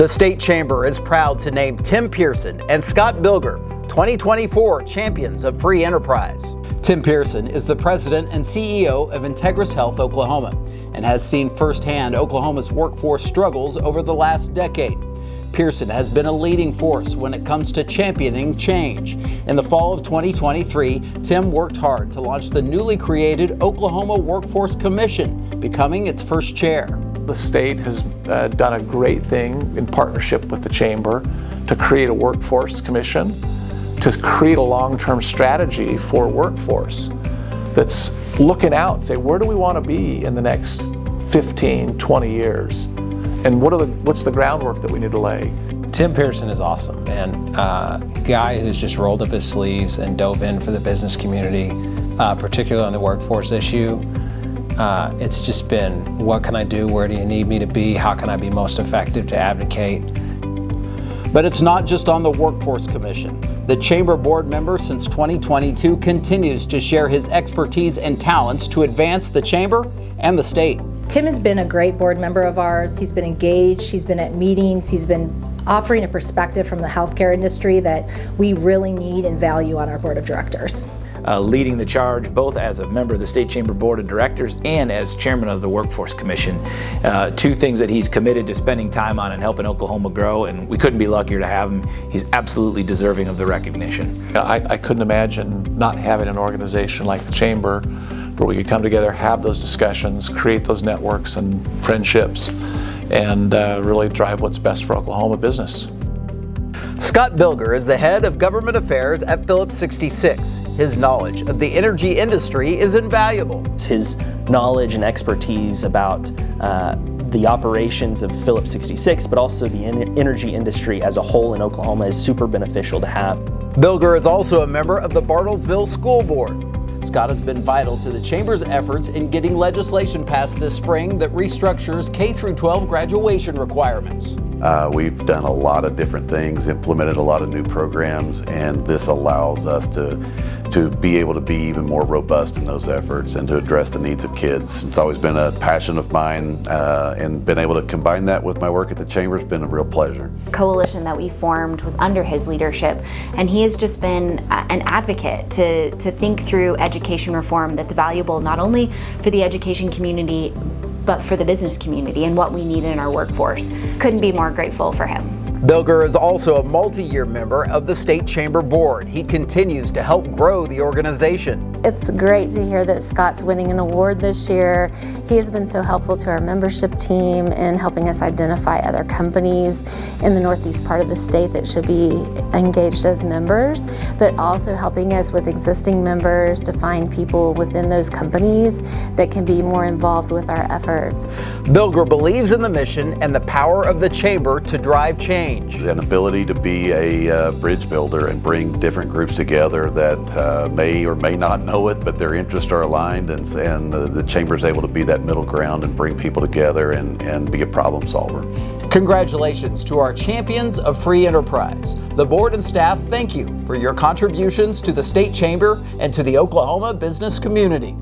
The State Chamber is proud to name Tim Pehrson and Scott Bilger 2024 Champions of Free Enterprise. Tim Pehrson is the president and CEO of Integris Health Oklahoma and has seen firsthand Oklahoma's workforce struggles over the last decade. Pehrson has been a leading force when it comes to championing change. In the fall of 2023, Tim worked hard to launch the newly created Oklahoma Workforce Commission, becoming its first chair. The state has done a great thing in partnership with the Chamber to create a workforce commission, to create a long-term strategy for workforce that's looking out and say, where do we want to be in the next 15, 20 years? And what's the groundwork that we need to lay? Tim Pehrson is awesome, man. Guy who's just rolled up his sleeves and dove in for the business community, particularly on the workforce issue. It's just been, what can I do? Where do you need me to be? How can I be most effective to advocate? But it's not just on the Workforce Commission. The Chamber board member since 2022 continues to share his expertise and talents to advance the Chamber and the state. Tim has been a great board member of ours. He's been engaged, he's been at meetings, he's been offering a perspective from the healthcare industry that we really need and value on our board of directors. Leading the charge both as a member of the State Chamber Board of Directors and as chairman of the Workforce Commission. Two things that he's committed to spending time on and helping Oklahoma grow, and we couldn't be luckier to have him. He's absolutely deserving of the recognition. I couldn't imagine not having an organization like the Chamber where we could come together, have those discussions, create those networks and friendships, and really drive what's best for Oklahoma business. Scott Bilger is the head of government affairs at Phillips 66. His knowledge of the energy industry is invaluable. His knowledge and expertise about the operations of Phillips 66, but also the energy industry as a whole in Oklahoma is super beneficial to have. Bilger is also a member of the Bartlesville School Board. Scott has been vital to the Chamber's efforts in getting legislation passed this spring that restructures K-12 graduation requirements. We've done a lot of different things, implemented a lot of new programs, and this allows us to be able to be even more robust in those efforts and to address the needs of kids. It's always been a passion of mine, and been able to combine that with my work at the Chamber has been a real pleasure. The coalition that we formed was under his leadership, and he has just been an advocate to think through education reform that's valuable not only for the education community but for the business community and what we need in our workforce. Couldn't be more grateful for him. Bilger is also a multi-year member of the State Chamber Board. He continues to help grow the organization. It's great to hear that Scott's winning an award this year. He has been so helpful to our membership team in helping us identify other companies in the northeast part of the state that should be engaged as members, but also helping us with existing members to find people within those companies that can be more involved with our efforts. Bilger believes in the mission and the power of the Chamber to drive change. An ability to be a bridge builder and bring different groups together that may or may not know it, but their interests are aligned, and the Chamber is able to be that middle ground and bring people together and be a problem solver. Congratulations to our champions of free enterprise. The board and staff thank you for your contributions to the State Chamber and to the Oklahoma business community.